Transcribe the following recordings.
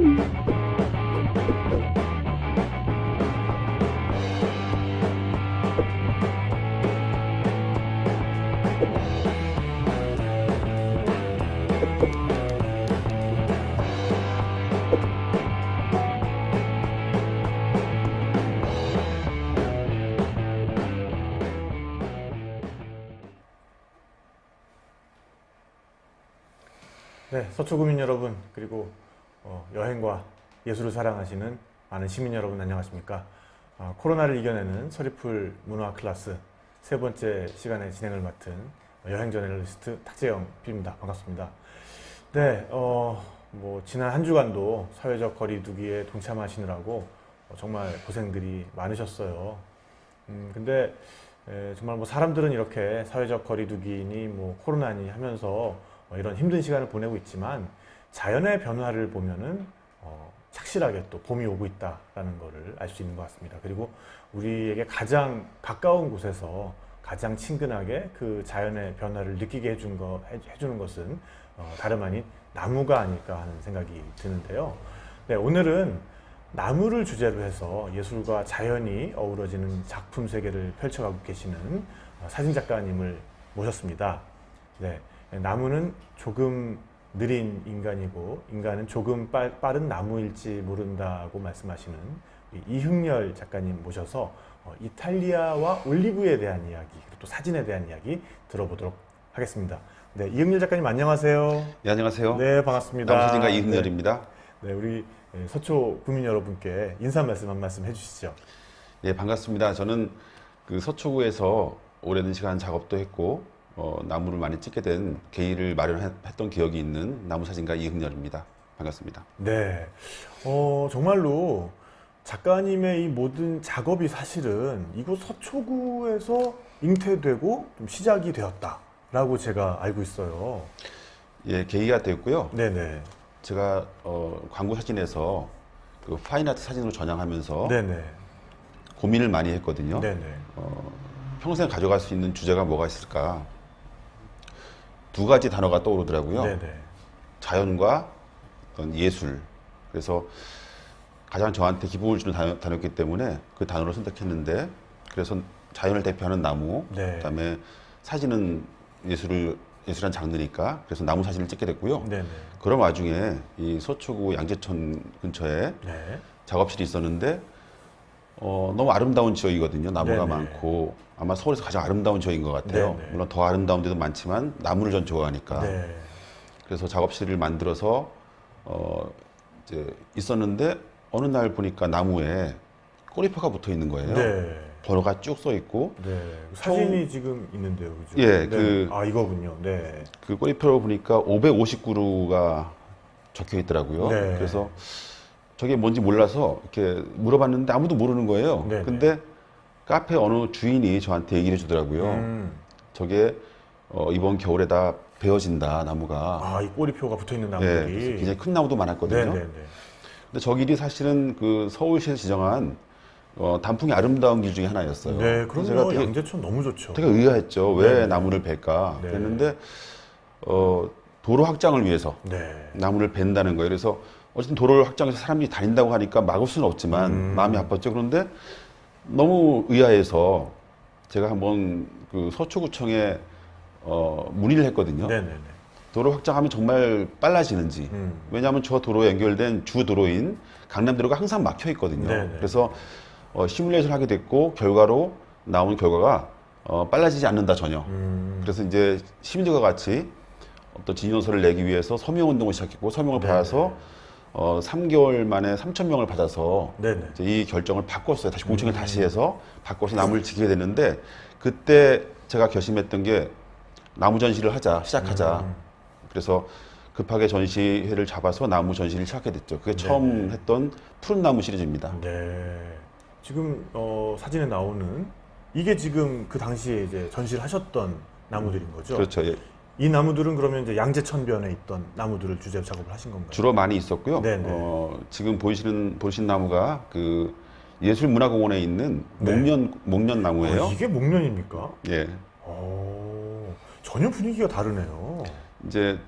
네, 서초구민 여러분, 그리고 여행과 예술을 사랑하시는 많은 시민 여러분 안녕하십니까? 코로나를 이겨내는 서리풀 문화 클래스 세 번째 시간에 진행을 맡은 여행 저널리스트 탁재영 PD입니다. 반갑습니다. 네, 지난 한 주간도 사회적 거리두기에 동참하시느라고 정말 고생들이 많으셨어요. 근데 정말 사람들은 이렇게 사회적 거리두기니 코로나니 하면서 이런 힘든 시간을 보내고 있지만 자연의 변화를 보면은 착실하게 또 봄이 오고 있다라는 것을 알 수 있는 것 같습니다. 그리고 우리에게 가장 가까운 곳에서 가장 친근하게 그 자연의 변화를 느끼게 해주는 것은 다름 아닌 나무가 아닐까 하는 생각이 드는데요. 네, 오늘은 나무를 주제로 해서 예술과 자연이 어우러지는 작품 세계를 펼쳐가고 계시는 사진작가님을 모셨습니다. 네. 나무는 조금 느린 인간이고 인간은 조금 빠른 나무일지 모른다고 말씀하시는 이흥렬 작가님 모셔서 이탈리아와 올리브에 대한 이야기 그리고 또 사진에 대한 이야기 들어보도록 하겠습니다. 네, 이흥렬 작가님 안녕하세요. 네, 안녕하세요. 네, 반갑습니다. 나무사진가 이흥렬입니다. 네, 우리 서초 구민 여러분께 인사 말씀 한 말씀 해주시죠. 네, 반갑습니다. 저는 그 서초구에서 오랜 시간 작업도 했고 나무를 많이 찍게 된 계기를 마련했던 기억이 있는 나무사진가 이흥렬입니다. 반갑습니다. 네, 정말로 작가님의 이 모든 작업이 사실은 이곳 서초구에서 잉태되고 좀 시작이 되었다라고 제가 알고 있어요. 예, 계기가 됐고요. 네네. 제가 광고 사진에서 그 파인아트 사진으로 전향하면서 네네. 고민을 많이 했거든요. 네네. 평생 가져갈 수 있는 주제가 뭐가 있을까? 두 가지 단어가 떠오르더라고요. 네네. 자연과 어떤 예술. 그래서 가장 저한테 기쁨을 주는 단어였기 때문에 그 단어를 선택했는데, 그래서 자연을 대표하는 나무, 네. 그다음에 사진은 예술한 장르니까 그래서 나무 사진을 찍게 됐고요. 네네. 그런 와중에 이 서초구 양재천 근처에 네. 작업실이 있었는데 너무 아름다운 지역이거든요. 나무가 네네. 많고 아마 서울에서 가장 아름다운 지역인 것 같아요. 네네. 물론 더 아름다운 데도 많지만 나무를 전 좋아하니까. 네. 그래서 작업실을 만들어서 이제 있었는데 어느 날 보니까 나무에 꼬리표가 붙어 있는 거예요. 네. 번호가 쭉 써 있고. 네. 사진이 지금 있는데요, 그죠? 예, 네. 이거군요. 네. 그 꼬리표를 보니까 559루가 적혀 있더라고요. 네. 그래서 저게 뭔지 몰라서 이렇게 물어봤는데 아무도 모르는 거예요. 네네. 근데 카페 어느 주인이 저한테 얘기를 해주더라고요. 저게 이번 겨울에 다 베어진다, 나무가. 이 꼬리표가 붙어 있는 예, 나무들이. 그래서 굉장히 큰 나무도 많았거든요. 네네네. 근데 저 길이 사실은 그 서울시에서 지정한 단풍이 아름다운 길 중에 하나였어요. 네, 그래서 그럼요. 제가 양재천 너무 좋죠. 되게 의아했죠. 왜 네네. 나무를 벨까? 네. 그랬는데 도로 확장을 위해서 네. 나무를 벤다는 거예요. 그래서 어쨌든 도로를 확장해서 사람들이 다닌다고 하니까 막을 수는 없지만 마음이 아팠죠. 그런데 너무 의아해서 제가 한번 그 서초구청에 문의를 했거든요. 네네네. 도로 확장하면 정말 빨라지는지. 왜냐하면 저 도로에 연결된 주 도로인 강남도로가 항상 막혀 있거든요. 네네. 그래서 시뮬레이션을 하게 됐고 결과로 나온 결과가 빨라지지 않는다 전혀. 그래서 이제 시민들과 같이 어떤 진정서를 내기 위해서 서명운동을 시작했고 서명을 네네. 받아서 3개월 만에 3,000명을 받아서 네네. 이제 이 결정을 바꿨어요. 다시 공청을 다시 해서 바꿔서 나무를 지키게 됐는데 그때 제가 결심했던 게 나무 전시를 시작하자. 그래서 급하게 전시회를 잡아서 나무 전시를 시작하게 됐죠. 그게 처음 했던 푸른 나무 시리즈입니다. 네. 지금 사진에 나오는 이게 지금 그 당시에 이제 전시를 하셨던 나무들인 거죠? 그렇죠. 예. 이 나무들은 그러면 이제 양재천변에 있던 나무들을 주제로 작업을 하신 건가요? 주로 많이 있었고요. 네네. 지금 보신 나무가 그 예술문화공원에 있는 네. 목련 나무예요. 이게 목련입니까? 예. 전혀 분위기가 다르네요. 이제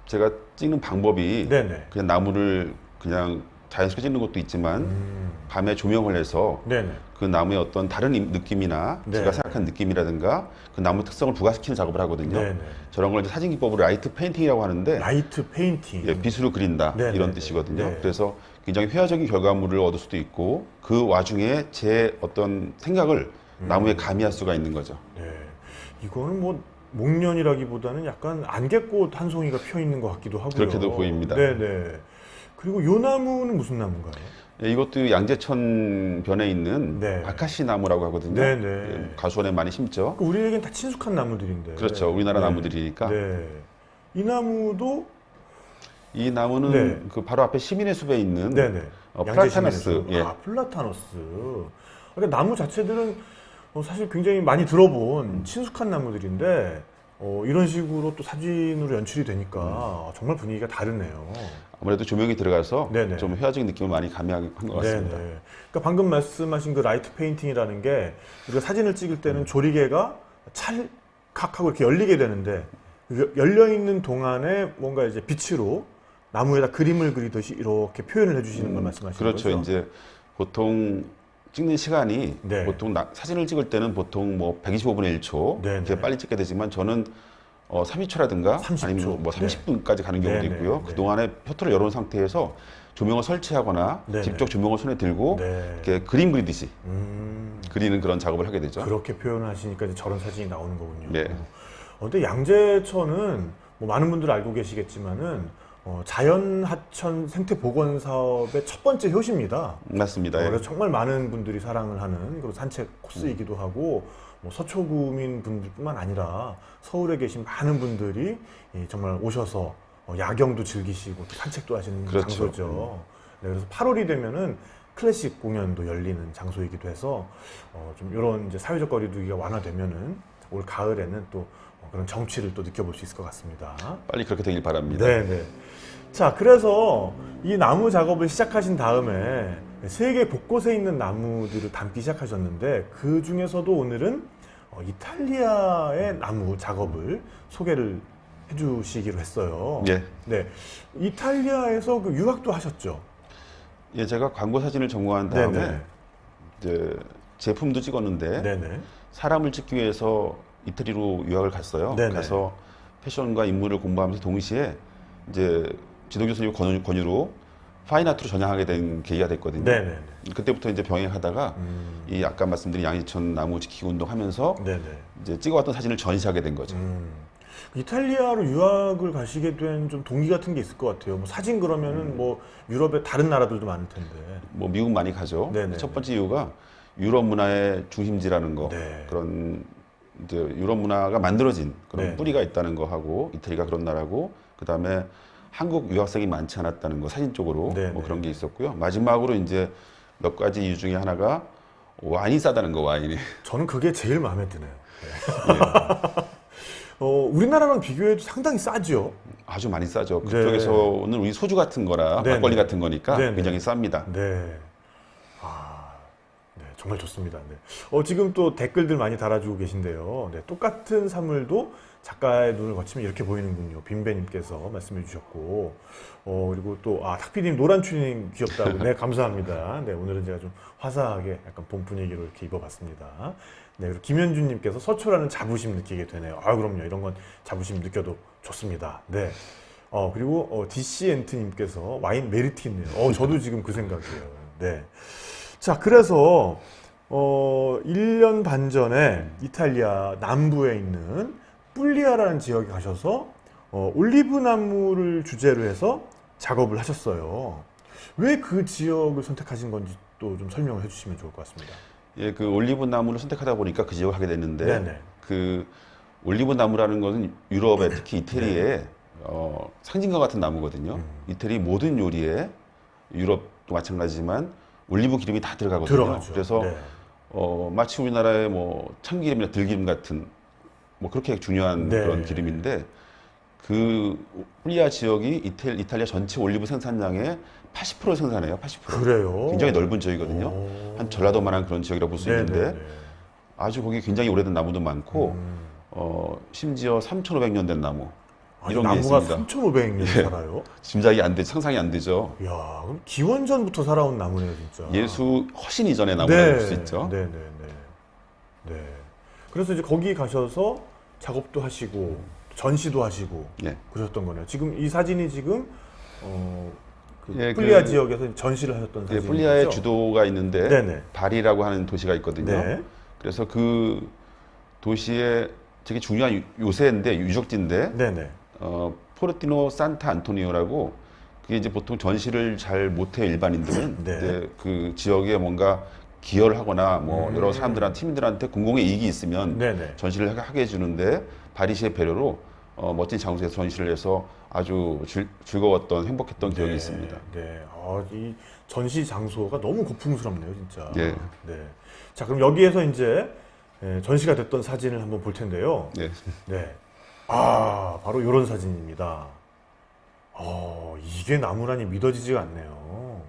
제가 찍는 방법이 네네. 그냥 나무를 그냥 자연스럽게 찍는 것도 있지만 밤에 조명을 해서 네네. 그 나무의 어떤 다른 느낌이나 네. 제가 생각한 느낌이라든가 그 나무 특성을 부각시키는 작업을 하거든요. 네네. 저런 걸 이제 사진 기법으로 라이트 페인팅이라고 하는데 라이트 페인팅. 예, 빛으로 그린다 네네. 이런 뜻이거든요. 네. 그래서 굉장히 회화적인 결과물을 얻을 수도 있고 그 와중에 제 어떤 생각을 나무에 가미할 수가 있는 거죠. 네. 이거는 뭐 목련이라기보다는 약간 안개꽃 한 송이가 펴 있는 것 같기도 하고요. 그렇게도 보입니다. 네네. 그리고 요 나무는 무슨 나무인가요? 예, 이것도 양재천 변에 있는 네. 아카시 나무라고 하거든요. 네네. 예, 가수원에 많이 심죠. 그 우리에겐 다 친숙한 나무들인데. 그렇죠. 우리나라 네. 나무들이니까. 네. 이 나무도 이 나무는 네. 그 바로 앞에 시민의 숲에 있는 네네. 플라타너스. 양재시민에서. 예. 아, 플라타너스. 그러니까 나무 자체들은 사실 굉장히 많이 들어본 친숙한 나무들인데 이런 식으로 또 사진으로 연출이 되니까 정말 분위기가 다르네요. 아무래도 조명이 들어가서 네네. 좀 회화적인 느낌을 많이 가미한 것 같습니다. 네네. 그러니까 방금 말씀하신 그 라이트 페인팅이라는 게 우리가 사진을 찍을 때는 조리개가 찰칵하고 이렇게 열리게 되는데 열려 있는 동안에 뭔가 이제 빛으로 나무에다 그림을 그리듯이 이렇게 표현을 해주시는 걸 말씀하시는 그렇죠. 거죠? 이제 보통 찍는 시간이 네. 보통 사진을 찍을 때는 보통 뭐 125분의 1초 네네. 이렇게 빨리 찍게 되지만 저는 30초라든가 30초. 아니면 뭐 네. 30분까지 가는 경우도 네네. 있고요. 네. 그 동안에 표토를 열어놓은 상태에서 조명을 설치하거나 네네. 직접 조명을 손에 들고 네. 이렇게 그림 그리듯이 그리는 그런 작업을 하게 되죠. 그렇게 표현을 하시니까 이제 저런 사진이 나오는 거군요. 네. 근데 양재천은 뭐 많은 분들 알고 계시겠지만은 자연하천 생태보건 사업의 첫 번째 효시입니다. 맞습니다. 예. 그래서 정말 많은 분들이 사랑을 하는 그리고 산책 코스이기도 하고 뭐 서초구민 분들뿐만 아니라 서울에 계신 많은 분들이 정말 오셔서 야경도 즐기시고 또 산책도 하시는 그렇죠. 장소죠. 네, 그래서 8월이 되면은 클래식 공연도 열리는 장소이기도 해서 좀 이런 이제 사회적 거리두기가 완화되면은 올 가을에는 또 그런 정취를 또 느껴볼 수 있을 것 같습니다. 빨리 그렇게 되길 바랍니다. 네네. 자, 그래서 이 나무 작업을 시작하신 다음에 세계 곳곳에 있는 나무들을 담기 시작하셨는데 그 중에서도 오늘은 이탈리아의 나무 작업을 소개를 해주시기로 했어요. 예. 네. 이탈리아에서 그 유학도 하셨죠? 예, 제가 광고 사진을 전공한 다음에 네네. 이제 제품도 찍었는데 네네. 사람을 찍기 위해서 이태리로 유학을 갔어요. 네네. 가서 패션과 인물을 공부하면서 동시에 이제 지도 교수님 권유로 파인아트로 전향하게 된 계기가 됐거든요. 네네. 그때부터 이제 병행하다가 이 아까 말씀드린 양지천 나무 지키기 운동하면서 네네. 이제 찍어왔던 사진을 전시하게 된 거죠. 이탈리아로 유학을 가시게 된 좀 동기 같은 게 있을 것 같아요. 뭐 사진 그러면은 뭐 유럽의 다른 나라들도 많을 텐데. 뭐 미국 많이 가죠. 네네. 첫 번째 이유가 유럽 문화의 중심지라는 거, 네. 그런 이제 유럽 문화가 만들어진 그런 네. 뿌리가 있다는 거 하고 이태리가 그런 나라고 그 다음에 한국 유학생이 많지 않았다는 거 사진 쪽으로 네네. 뭐 그런 게 있었고요. 마지막으로 이제 몇 가지 이유 중에 하나가 와인이 싸다는 거 와인이. 저는 그게 제일 마음에 드네요. 우리나라랑 비교해도 상당히 싸죠. 아주 많이 싸죠. 네. 그쪽에서는 우리 소주 같은 거라 네네. 막걸리 같은 거니까 네네. 굉장히 쌉니다. 네. 네, 정말 좋습니다. 네. 지금 또 댓글들 많이 달아주고 계신데요. 네, 똑같은 사물도 작가의 눈을 거치면 이렇게 보이는군요. 빈배님께서 말씀해 주셨고, 그리고 또, 탁피디님 노란 추리닝 귀엽다고. 네, 감사합니다. 네, 오늘은 제가 좀 화사하게 약간 봄 분위기로 이렇게 입어봤습니다. 네, 그리고 김현주님께서 서초라는 자부심 느끼게 되네요. 그럼요. 이런 건 자부심 느껴도 좋습니다. 네. 그리고 DC 엔트님께서 와인 메리트 있네요. 저도 지금 그 생각이에요. 네. 자, 그래서 1년 반 전에 이탈리아 남부에 있는 뿔리아라는 지역에 가셔서 올리브 나무를 주제로 해서 작업을 하셨어요. 왜 그 지역을 선택하신 건지 또 좀 설명을 해주시면 좋을 것 같습니다. 예, 그 올리브 나무를 선택하다 보니까 그 지역을 하게 됐는데 네네. 그 올리브 나무라는 것은 유럽에 특히 이태리에 상징과 같은 나무거든요. 이태리 모든 요리에 유럽도 마찬가지지만 올리브 기름이 다 들어가거든요. 들어가죠. 그래서 네. 마치 우리나라의 뭐 참기름이나 들기름 같은 뭐 그렇게 중요한 네. 그런 기름인데 그 뿔리아 지역이 이탈리아 전체 올리브 생산량의 80% 생산해요. 80%. 그래요? 굉장히 넓은 지역이거든요. 오. 한 전라도만한 그런 지역이라고 볼 수 있는데 네네네. 아주 거기 굉장히 오래된 나무도 많고 심지어 3,500년 된 나무 아니, 이런 게 나무가 있습니다. 3,500년 예. 살아요? 짐작이 안 돼, 상상이 안 되죠. 이야, 그럼 기원전부터 살아온 나무네요, 진짜. 예수 훨씬 이전의 나무라고 볼 수 있죠. 네, 네, 네. 네. 그래서 이제 거기 가셔서 작업도 하시고 전시도 하시고 예. 그러셨던 거네요. 지금 이 사진이 지금 그 예, 풀리아 그- 지역에서 전시를 하셨던 예, 사진이죠. 풀리아의 주도가 있는데 네네. 바리라고 하는 도시가 있거든요. 네. 그래서 그 도시에 되게 중요한 요새인데 유적지인데 네네. 포르티노 산타 안토니오라고 그게 이제 보통 전시를 잘 못해요 일반인들은. 네. 근데 그 지역에 뭔가 기여를 하거나 뭐 여러 사람들한테 팀들한테 공공의 이익이 있으면 네네. 전시를 하게 해주는데 바리시의 배려로 멋진 장소에서 전시를 해서 아주 즐거웠던 행복했던 기억이 있습니다. 네. 이 전시 장소가 너무 고풍스럽네요, 진짜. 예. 네. 자, 그럼 여기에서 이제 전시가 됐던 사진을 한번 볼 텐데요. 네. 네. 바로 이런 사진입니다. 이게 나무라니 믿어지지가 않네요.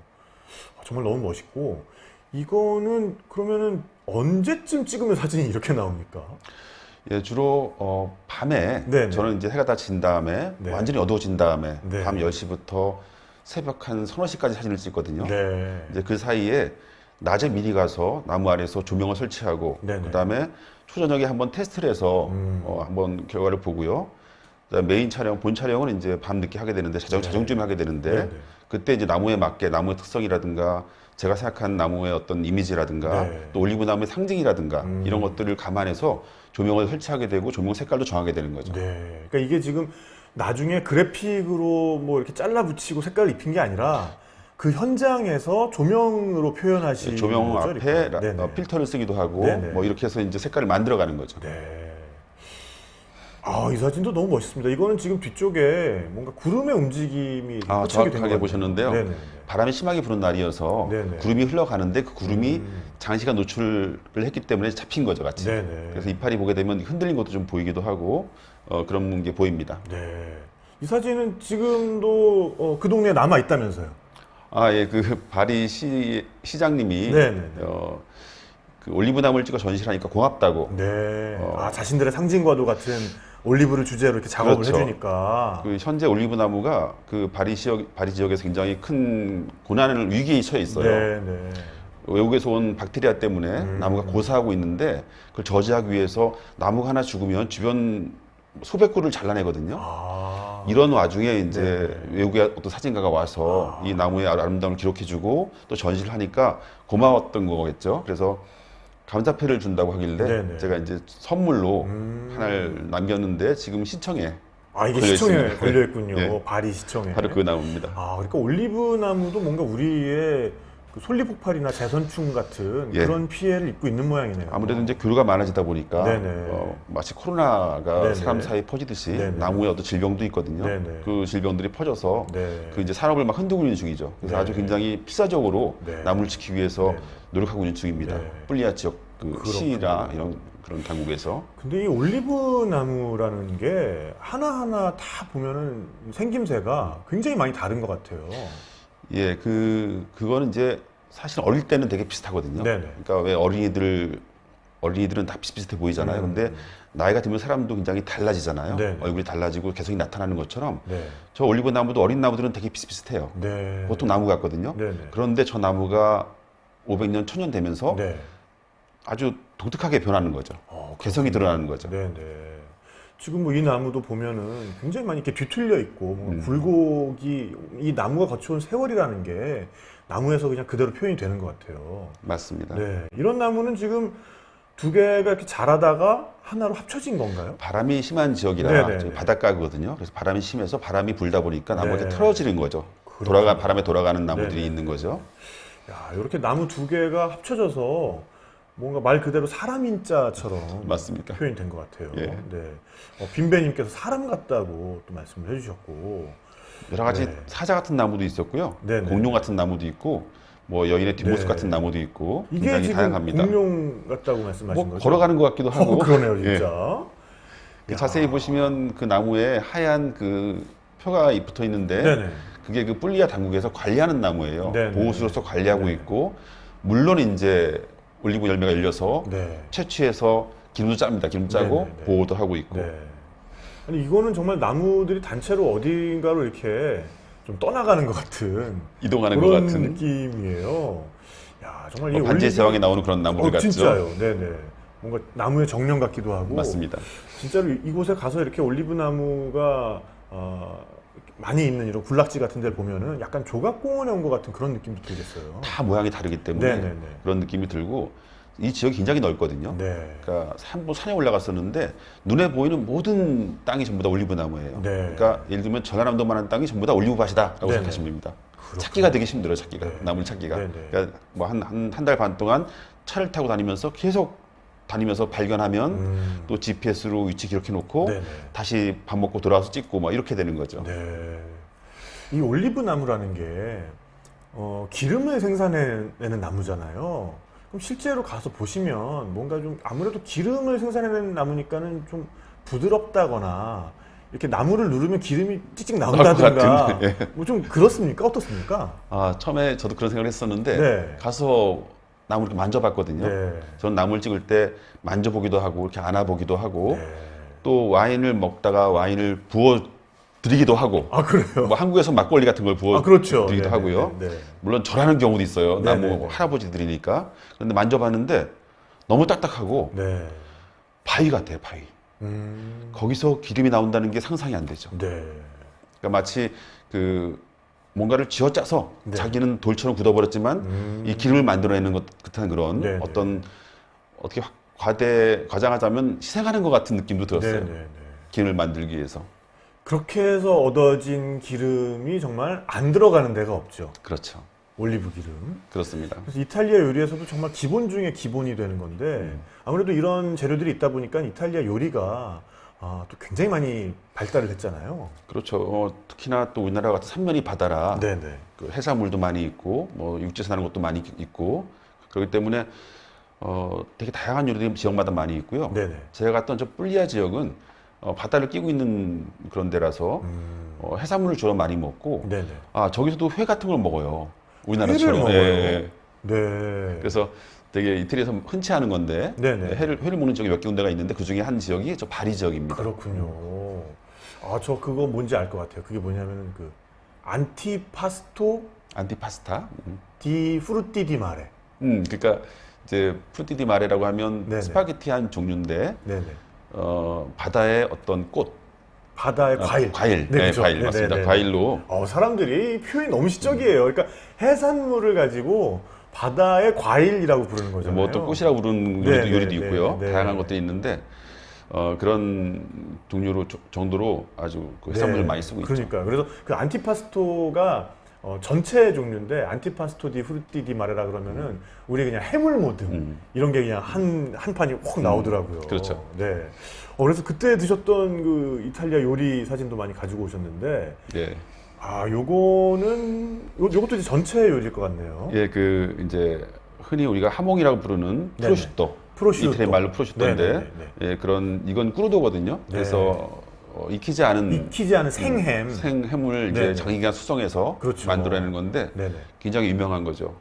정말 너무 멋있고, 이거는 그러면은 언제쯤 찍으면 사진이 이렇게 나옵니까? 예, 주로 밤에 네네. 저는 이제 해가 다 진 다음에 네. 완전히 어두워진 다음에 네. 밤 10시부터 새벽 한 서너 시까지 사진을 찍거든요. 네. 이제 그 사이에 낮에 미리 가서 나무 아래에서 조명을 설치하고 네네. 그다음에 초저녁에 한번 테스트를 해서 음. 한번 결과를 보고요. 그다음에 메인 촬영, 본 촬영은 이제 밤 늦게 하게 되는데 자정쯤에 하게 되는데 네네. 그때 이제 나무에 맞게 나무의 특성이라든가 제가 생각하는 나무의 어떤 이미지라든가 네. 또 올리브 나무의 상징이라든가 음. 이런 것들을 감안해서 조명을 설치하게 되고 조명 색깔도 정하게 되는 거죠. 네. 그러니까 이게 지금 나중에 그래픽으로 뭐 이렇게 잘라 붙이고 색깔을 입힌 게 아니라 그 현장에서 조명으로 표현하시는 조명 거죠, 앞에 이렇게? 네네. 필터를 쓰기도 하고 네네. 뭐 이렇게 해서 이제 색깔을 만들어가는 거죠. 네. 이 사진도 너무 멋있습니다. 이거는 지금 뒤쪽에 뭔가 구름의 움직임이 포착이 된것 정확하게 같아요. 보셨는데요. 네네. 바람이 심하게 부는 날이어서 네네. 구름이 흘러가는데 그 구름이 음. 장시간 노출을 했기 때문에 잡힌 거죠, 같이. 네네. 그래서 이파리 보게 되면 흔들린 것도 좀 보이기도 하고 그런 게 보입니다. 네. 이 사진은 지금도 그 동네에 남아 있다면서요? 예, 그 바리 시장님이 네네네. 그 올리브 나무를 찍어 전시를 하니까 고맙다고. 네. 자신들의 상징과도 같은 올리브를 주제로 이렇게 작업을 그렇죠. 해주니까. 그 현재 올리브 나무가 그 바리 지역에서 굉장히 큰 고난을 위기에 처해 있어요. 네네. 외국에서 온 박테리아 때문에 나무가 고사하고 있는데 그걸 저지하기 위해서 나무가 하나 죽으면 주변 수백 그루를 잘라내거든요. 이런 와중에 이제 외국의 어떤 사진가가 와서 이 나무의 아름다움을 기록해주고 또 전시를 하니까 고마웠던 거겠죠. 그래서 감사패를 준다고 하길래 네네. 제가 이제 선물로 하나를 남겼는데 지금 시청에 이게 걸려 시청에 있습니다. 걸려있군요. 네. 바리 시청에. 바로 그 나무입니다. 그러니까 올리브 나무도 뭔가 우리의 그 솔리폭발이나 재선충 같은 예. 그런 피해를 입고 있는 모양이네요. 아무래도 이제 교류가 많아지다 보니까 네네. 마치 코로나가 네네. 사람 사이에 퍼지듯이 네네. 나무에 어떤 질병도 있거든요. 네네. 그 질병들이 퍼져서 네. 그 이제 산업을 막 흔들고 있는 중이죠. 그래서 네네. 아주 굉장히 필사적으로 네. 나무를 지키기 위해서 네네. 노력하고 있는 중입니다. 네. 풀리아 지역 그 그렇군요. 시나 이런 그런 당국에서 근데 이 올리브 나무라는 게 하나하나 다 보면은 생김새가 굉장히 많이 다른 것 같아요. 예, 그거는 이제 사실 어릴 때는 되게 비슷하거든요. 네네. 그러니까 왜 어린이들은 다 비슷비슷해 보이잖아요. 근데 나이가 들면 사람도 굉장히 달라지잖아요. 네네. 얼굴이 달라지고 개성이 나타나는 것처럼 네. 저 올리브 나무도 어린 나무들은 되게 비슷비슷해요. 네. 보통 나무 같거든요. 네네. 그런데 저 나무가 500년, 1000년 되면서 네. 아주 독특하게 변하는 거죠. 개성이 드러나는 거죠. 네네. 지금 뭐 이 나무도 보면은 굉장히 많이 이렇게 뒤틀려 있고 뭔가 굴곡이 이 나무가 거쳐온 세월이라는 게 나무에서 그냥 그대로 표현이 되는 것 같아요. 맞습니다. 네. 이런 나무는 지금 두 개가 이렇게 자라다가 하나로 합쳐진 건가요? 바람이 심한 지역이라 네네네. 저희 바닷가거든요. 그래서 바람이 심해서 바람이 불다 보니까 나무가 네. 이렇게 틀어지는 거죠. 그렇군요. 바람에 돌아가는 나무들이 네네. 있는 거죠. 이렇게 나무 두 개가 합쳐져서 뭔가 말 그대로 사람 인자처럼 맞습니다. 표현된 것 같아요. 예. 네. 빈배님께서 사람 같다고 또 말씀을 해주셨고, 여러 가지 네. 사자 같은 나무도 있었고요. 네네. 공룡 같은 나무도 있고, 뭐 여인의 뒷모습 네. 같은 나무도 있고, 이게 굉장히 지금 다양합니다. 공룡 같다고 말씀하신 뭐 거죠? 걸어가는 것 같기도 하고. 그러네요, 예. 진짜. 자세히 보시면 그 나무에 하얀 그 표가 붙어 있는데, 네네. 그게 그 뿔리아 당국에서 관리하는 나무예요. 네네. 보호수로서 관리하고 네. 있고, 물론 이제 올리브 열매가 열려서 네. 채취해서 기름도 짭니다. 기름 짜고 네네네. 보호도 하고 있고. 네. 아니 이거는 정말 나무들이 단체로 어딘가로 이렇게 좀 떠나가는 것 같은 이동하는 것 그런 같은 느낌이에요. 야 정말 이 반지의 올리브- 제왕에 나오는 그런 나무들 같죠. 진짜요. 네네. 뭔가 나무의 정령 같기도 하고. 맞습니다. 진짜로 이곳에 가서 이렇게 올리브 나무가 많이 있는 이런 군락지 같은 데를 보면은 약간 조각공원에 온 것 같은 그런 느낌도 들겠어요. 다 모양이 다르기 때문에 네네네. 그런 느낌이 들고 이 지역이 굉장히 넓거든요. 네. 그러니까 산에 올라갔었는데 눈에 보이는 모든 땅이 전부 다 올리브 나무예요. 네. 그러니까 예를 들면 전라남도만한 땅이 전부 다 올리브 밭이다라고 네네. 생각하시면 됩니다. 그렇군요. 찾기가 되게 힘들어요. 찾기가 네. 나무를 찾기가. 네네. 그러니까 뭐 한 달 반 동안 차를 타고 다니면서 계속 다니면서 발견하면 또 GPS로 위치 기록해 놓고 네네. 다시 밥 먹고 돌아와서 찍고 막 이렇게 되는 거죠. 네. 이 올리브 나무라는 게 기름을 생산해내는 나무잖아요. 그럼 실제로 가서 보시면 뭔가 좀 아무래도 기름을 생산해내는 나무니까는 좀 부드럽다거나 이렇게 나무를 누르면 기름이 찍찍 나올 것 나온다든가 같은, 예. 뭐 좀 그렇습니까? 어떻습니까? 아, 처음에 저도 그런 생각을 했었는데 네. 가서 나무를 이렇게 만져봤거든요. 네. 저는 나무를 찍을 때 만져보기도 하고 이렇게 안아보기도 하고 네. 또 와인을 먹다가 와인을 부어 드리기도 하고 아 그래요? 뭐 한국에서 막걸리 같은 걸 부어 그렇죠. 드리기도 네네. 하고요. 네. 물론 절하는 경우도 있어요. 나무 네네네. 할아버지들이니까. 그런데 만져봤는데 너무 딱딱하고 네. 바위 같아요, 바위. 거기서 기름이 나온다는 게 상상이 안 되죠. 네. 그러니까 마치 그 뭔가를 쥐어짜서 네. 자기는 돌처럼 굳어버렸지만 이 기름을 만들어내는 것 같은 그런 네네. 어떤 어떻게 과장하자면 희생하는 것 같은 느낌도 들었어요. 네네네. 기름을 만들기 위해서. 그렇게 해서 얻어진 기름이 정말 안 들어가는 데가 없죠. 그렇죠. 올리브 기름. 그렇습니다. 그래서 이탈리아 요리에서도 정말 기본 중에 기본이 되는 건데 아무래도 이런 재료들이 있다 보니까 이탈리아 요리가 또 굉장히 많이 발달을 했잖아요. 그렇죠. 특히나 또 우리나라 같은 삼면이 바다라 네네. 그 해산물도 많이 있고 뭐 육지에서 나는 것도 많이 있고 그렇기 때문에 되게 다양한 요리들이 지역마다 많이 있고요. 네네. 제가 갔던 저 뿔리아 지역은 바다를 끼고 있는 그런 데라서 해산물을 주로 많이 먹고 네네. 저기서도 회 같은 걸 먹어요. 회를 우리나라처럼. 먹어요? 예. 네. 그래서 되게 이태리에서 흔치 않은 건데 네네. 회를 먹는 지역이 몇 군데가 있는데 그 중에 한 지역이 저 바리 지역입니다. 그렇군요. 저 그거 뭔지 알 것 같아요. 그게 뭐냐면은 그 안티파스토 안티파스타. 디 프루티 디 마레. 그러니까 이제 프루티 디 마레라고 하면 네네. 스파게티 한 종류인데 네네. 바다의 어떤 꽃, 바다의 과일. 과일, 네, 네, 그죠. 과일 네네네. 맞습니다. 과일로 사람들이 표현이 너무 시적이에요. 그러니까 해산물을 가지고 바다의 과일이라고 부르는 거잖아요. 뭐 어떤 꽃이라고 부르는 네, 요리도 네, 있고요. 네, 네. 다양한 것들이 있는데 그런 종류로 정도로 아주 그 해산물을 네, 많이 쓰고 있죠. 그러니까 그래서 그 안티파스토가 전체 종류인데 안티파스토 디 프루티 디 마레라 그러면은 우리 그냥 해물 모듬 이런 게 그냥 한 판이 확 나오더라고요. 그렇죠. 네. 그래서 그때 드셨던 그 이탈리아 요리 사진도 많이 가지고 오셨는데 예, 요것도 이제 전체 요리일 것 같네요. 예, 그 이제 흔히 우리가 하몽이라고 부르는 네네. 프로슈토, 프로슈토. 이태리 말로 프로슈토인데, 네네네. 예, 그런 이건 꾸르도거든요. 네. 그래서 익히지 않은 익히지 않은 생햄. 생햄을 이제 네네. 자기가 수성해서 그렇죠. 만들어내는 건데 네네. 굉장히 유명한 거죠.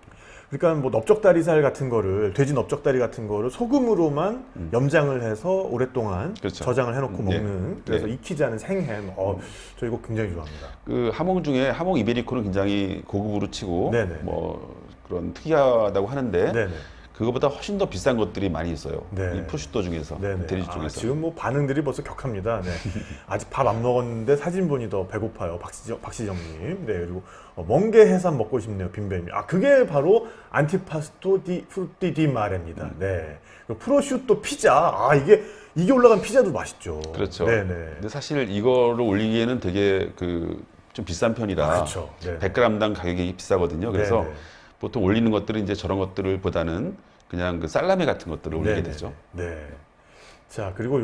그러니까 뭐 넓적다리살 같은 거를 돼지 넓적다리 같은 거를 소금으로만 염장을 해서 오랫동안 그렇죠. 저장을 해놓고 네. 먹는 그래서 네. 익히지 않은 생햄. 저 이거 굉장히 좋아합니다. 그 하몽 중에 하몽 이베리코는 굉장히 고급으로 치고 네네. 뭐 그런 특이하다고 하는데 네네. 그거보다 훨씬 더 비싼 것들이 많이 있어요. 네. 이 프로슈토 중에서, 네네. 이태리 중에서. 지금 뭐 반응들이 벌써 격합니다. 네. 아직 밥 안 먹었는데 사진 보니 더 배고파요. 박시정님. 네. 그리고 멍게 해삼 먹고 싶네요. 빈뱀이. 그게 바로 안티파스토 디 프루티 디 마레입니다. 네. 그리고 프로슈토 피자. 이게 올라간 피자도 맛있죠. 그렇죠. 네네. 근데 사실 이거를 올리기에는 되게 좀 비싼 편이라 그렇죠. 네. 100g당 가격이 비싸거든요. 그래서 네네. 보통 올리는 것들은 이제 저런 것들을 보다는 그냥 그 살라미 같은 것들을 올리게 네네. 되죠. 네. 자, 그리고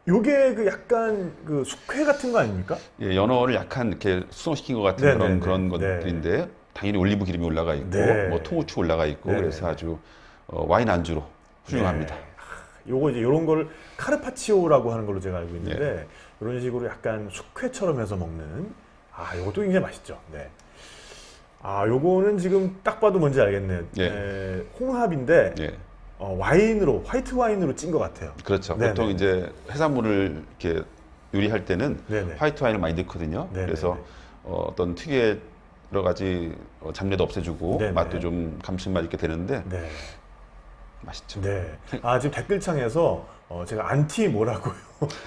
요게 그 약간 그 숙회 같은 거 아닙니까? 예, 연어를 약간 이렇게 수성시킨 것 같은 네네네. 그런 네. 것들인데 당연히 올리브 기름이 올라가 있고 네. 뭐 통후추 올라가 있고 네네. 그래서 아주 와인 안주로 훌륭합니다. 네. 요거 이제 요런 거를 카르파치오라고 하는 걸로 제가 알고 있는데 이런 식으로 약간 숙회처럼 해서 먹는 요것도 굉장히 맛있죠. 네. 요거는 지금 딱 봐도 뭔지 알겠네요. 예. 홍합인데 예. 화이트 와인으로 찐 것 같아요. 그렇죠. 네네. 보통 이제 해산물을 이렇게 요리할 때는 네네. 화이트 와인을 많이 넣거든요. 네네네. 그래서 어떤 특유의 여러 가지 잡내도 없애주고 네네. 맛도 좀 감칠맛 있게 되는데 네. 맛있죠. 네. 아, 지금 댓글창에서 제가 안티 뭐라고요?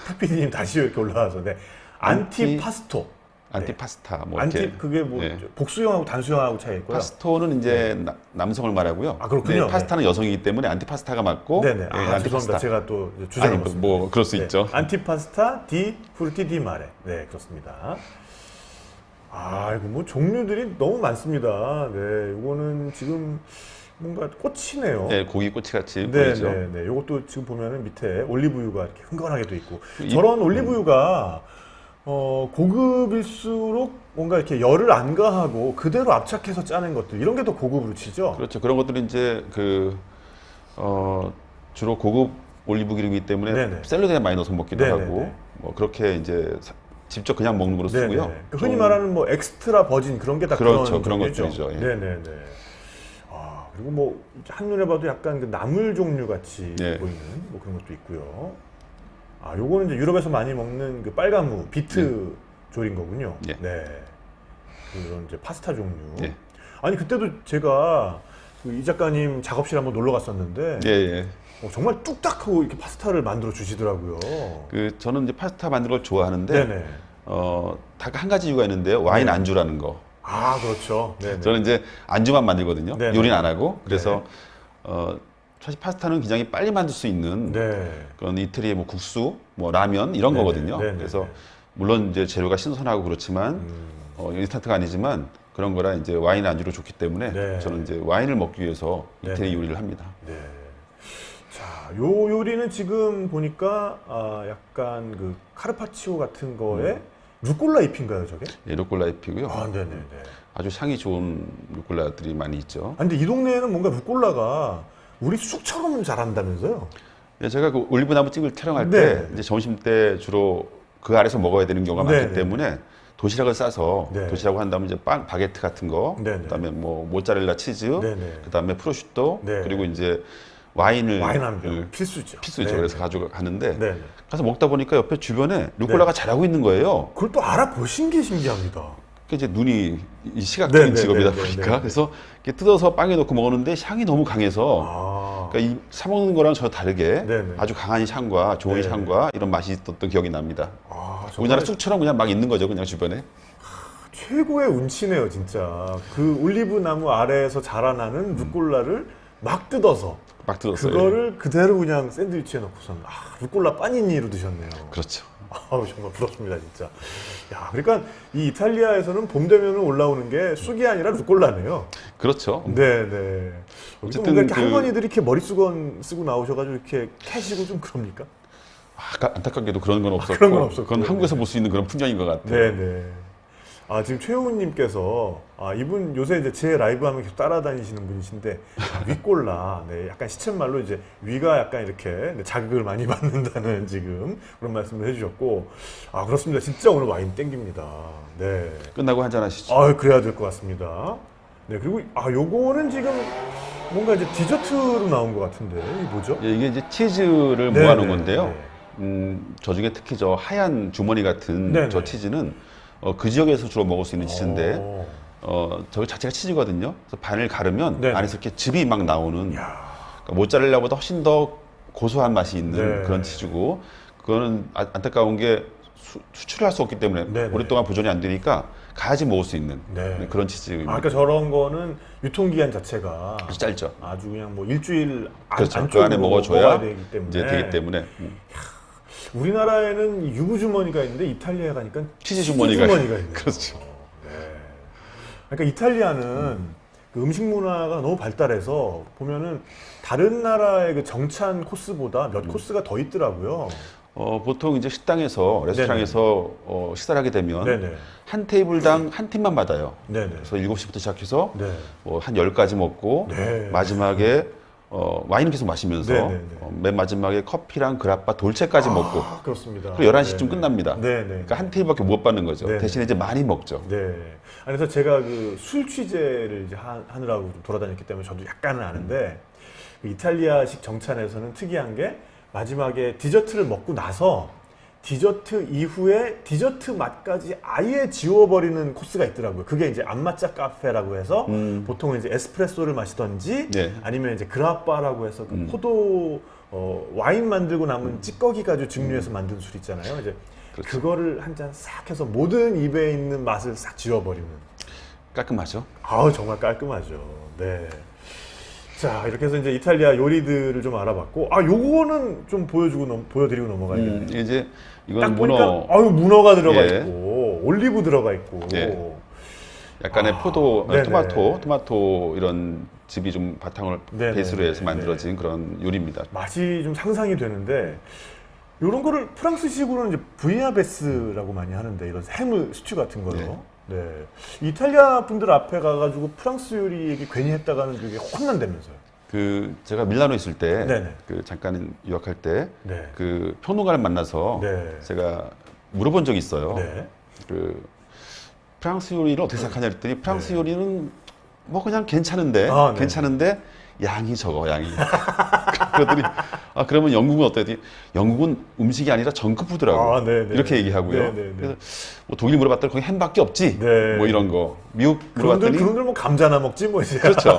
탁피디님 다시 이렇게 올라와서 네. 안티 파스토. 안티파스타 뭐 안티 이렇게. 그게 뭐 네. 복수형하고 단수형하고 차이 있고요. 파스토는 이제 남성을 말하고요. 아, 그렇군요. 네, 파스타는 여성이기 때문에 안티파스타가 맞고. 네네. 네, 아, 죄송합니다. 제가 또 주장을 아니, 뭐 그럴 수 있죠. 안티파스타 디 프루티 디 마레. 네, 그렇습니다. 아, 이거 뭐 종류들이 너무 많습니다. 네, 이거는 지금 뭔가 꽃이네요. 네, 고기 꼬치 같이 네, 보이죠. 네, 네. 이것도 지금 보면은 밑에 올리브유가 이렇게 흥건하게 돼 있고 이- 저런 올리브유가 고급일수록 뭔가 이렇게 열을 안 가하고 그대로 압착해서 짜낸 것들 이런 게 더 고급으로 치죠. 그렇죠. 그런 것들이 이제 주로 고급 올리브 기름이기 때문에 네네. 샐러드에 많이 넣어서 먹기도 네네네. 하고 뭐 그렇게 이제 직접 그냥 먹는 걸로 네네. 쓰고요. 흔히 좀- 말하는 뭐 엑스트라 버진 그런 게 다 그렇죠. 그런 종류죠. 것들이죠. 예. 네네네. 아, 그리고 뭐 한눈에 봐도 약간 그 나물 종류 같이 네. 보이는 뭐 그런 것도 있고요. 아, 요거는 이제 유럽에서 많이 먹는 그 빨간무 비트 조린 거군요. 예. 네. 그런 이제 파스타 종류. 예. 아니 그때도 제가 그 이 작가님 작업실 한번 놀러 갔었는데 예, 예. 정말 뚝딱 하고 이렇게 파스타를 만들어 주시더라고요. 저는 이제 파스타 만드는 걸 좋아하는데 네네. 다 한 가지 이유가 있는데요. 와인 네. 안주라는 거. 아, 그렇죠. 네네. 저는 이제 안주만 만들거든요. 네네. 요리는 안 하고. 그래서 사실 파스타는 굉장히 빨리 만들 수 있는 네. 그런 이태리의 뭐 국수, 뭐 라면 이런 네네. 거거든요. 네네. 그래서 물론 이제 재료가 신선하고 그렇지만 인스턴트가 아니지만 그런 거라 이제 와인 안주로 좋기 때문에 네. 저는 이제 와인을 먹기 위해서 이태리 네네. 요리를 합니다. 네. 자, 요 요리는 지금 보니까 약간 그 카르파치오 같은 거에 루꼴라 잎인가요, 저게? 예, 루꼴라 잎이고요. 아, 네네네. 아주 향이 좋은 루꼴라들이 많이 있죠. 아, 근데 이 동네에는 뭔가 루꼴라가 우리 쑥처럼 자란다면서요? 예, 제가 그 올리브나무 찜을 촬영할 네. 때 이제 점심 때 주로 그 아래서 먹어야 되는 경우가 네, 많기 네. 때문에 도시락을 싸서 네. 도시락을 한 다음에 이제 빵, 바게트 같은 거, 네, 네. 그다음에 뭐 모짜렐라 치즈, 네네. 그다음에 프로슈토, 네. 그리고 이제 와인을 와인 한 병 필수죠. 필수죠. 네. 그래서 가져가는데 네. 가서 먹다 보니까 옆에 주변에 루꼴라가 자라고 있는 거예요. 그걸 또 알아보신 게 신기합니다. 그 이제 눈이 이 시각적인 네, 네, 직업이다 네, 네, 보니까 네, 네. 그래서 이렇게 뜯어서 빵에 넣고 먹었는데 향이 너무 강해서 아, 그러니까 이 사 먹는 거랑 전혀 다르게 네, 네. 아주 강한 향과 좋은 네. 향과 이런 맛이 있었던 기억이 납니다. 정말 우리나라 쑥처럼 그냥 막 있는 거죠, 그냥 주변에. 최고의 운치네요, 진짜. 그 올리브 나무 아래에서 자라나는 루꼴라를 막 뜯어서 막 뜯었어요. 그거를 그대로 그냥 샌드위치에 넣고선 루꼴라 빠니니로 드셨네요. 그렇죠. 아우, 정말 부럽습니다, 진짜. 야, 그러니까 이 이탈리아에서는 봄 되면 올라오는 게 쑥이 아니라 루꼴라네요. 그렇죠. 네, 네. 어쨌든 어쨌든 뭔가 이렇게 그- 할머니들이 이렇게 머리수건 쓰고 나오셔가지고 이렇게 캐시고 좀 그럽니까? 안타깝게도 그런 건 없었고, 그런 건 없었고. 그건 한국에서 볼 수 있는 그런 풍경인 것 같아요. 네, 네. 아, 지금 최우훈님께서 이분 요새 이제 제 라이브 하면 계속 따라다니시는 분이신데 위꼴라, 네, 약간 시쳇말로 이제 위가 약간 이렇게 네, 자극을 많이 받는다는 지금 그런 말씀을 해주셨고, 그렇습니다. 진짜 오늘 와인 땡깁니다. 네. 끝나고 한잔 하시죠. 그래야 될 것 같습니다. 네, 그리고 요거는 지금 뭔가 이제 디저트로 나온 것 같은데 이게 뭐죠? 예, 이게 이제 치즈를 네, 모아놓은 네, 건데요. 네. 저 중에 특히 저 하얀 주머니 같은 네, 저 네. 치즈는 그 지역에서 주로 먹을 수 있는 치즈인데, 저기 자체가 치즈거든요. 그래서 반을 가르면 네, 네. 안에서 이렇게 즙이 막 나오는, 이야. 그러니까 모짜렐라보다 훨씬 더 고소한 맛이 있는 네. 그런 치즈고, 그거는 안타까운 게 수출을 할 수 없기 때문에 네, 네. 오랫동안 보존이 안 되니까 가야지 먹을 수 있는 네. 그런 치즈입니다. 그러니까 저런 거는 유통기한 자체가 아주 짧죠. 아주 그냥 뭐 일주일 그렇죠. 그 안쪽으로 안에 먹어줘야 먹어야 되기 때문에 이제 되기 때문에. 우리나라에는 유부 주머니가 있는데 이탈리아에 가니까 치즈 주머니가 있네요. 그렇죠. 그러니까 이탈리아는 그 음식 문화가 너무 발달해서 보면은 다른 나라의 그 정찬 코스보다 몇 코스가 더 있더라고요. 보통 이제 식당에서 레스토랑에서 식사를 하게 되면 네네. 한 테이블당 한 팀만 받아요. 네네. 그래서 7시부터 시작해서 네. 한 10까지 먹고 네. 마지막에 와인을 계속 마시면서 네네네. 맨 마지막에 커피랑 그라파 돌체까지 먹고 그렇습니다. 그리고 11시쯤 네네. 끝납니다. 네네. 그러니까 한 테이블밖에 못 받는 거죠. 네네. 대신에 이제 많이 먹죠. 네. 아니, 그래서 제가 그 술 취재를 이제 하느라고 좀 돌아다녔기 때문에 저도 약간은 아는데 그 이탈리아식 정찬에서는 특이한 게 마지막에 디저트를 먹고 나서 디저트 이후에 디저트 맛까지 아예 지워버리는 코스가 있더라고요. 그게 이제 안마짜 카페라고 해서 보통은 이제 에스프레소를 마시던지 네. 아니면 이제 그라빠라고 해서 그 포도 와인 만들고 남은 찌꺼기 가지고 증류해서 만든 술 있잖아요. 이제 그렇죠. 그거를 한 잔 싹 해서 모든 입에 있는 맛을 싹 지워버리는. 깔끔하죠. 아우 정말 깔끔하죠. 네. 자 이렇게 해서 이제 이탈리아 요리들을 좀 알아봤고 요거는 좀 보여드리고 넘어가야겠네요. 이제 딱 이건 보니까 문어 문어가 들어가 예. 있고 올리브 들어가 있고 예. 약간의 포도, 네네. 토마토 이런 즙이 좀 바탕을 네네. 베이스로 해서 네. 만들어진 그런 요리입니다. 맛이 좀 상상이 되는데 이런 거를 프랑스식으로는 이제 부이아베스라고 많이 하는데 이런 해물 스튜 같은 거요. 네. 이탈리아 분들 앞에 가가지고 프랑스 요리 얘기 괜히 했다가는 그게 혼난다면서요. 그 제가 밀라노 있을 때 네네. 그 잠깐 유학할 때 네. 그 평론가를 만나서 네. 제가 물어본 적이 있어요. 네. 그 프랑스 요리를 어떻게 생각하냐 그랬더니 프랑스 요리는 뭐 그냥 괜찮은데 네. 괜찮은데 양이 적어 양이. 그러더니 그러면 영국은 어떠니? 영국은 음식이 아니라 정크푸드라고 네네. 이렇게 얘기하고요. 네네. 그래서 뭐 독일 물어봤더니 거기 햄밖에 없지. 네. 뭐 이런 거. 미국 물어봤더니 그분들 뭐 감자나 먹지 뭐 이제. 그렇죠.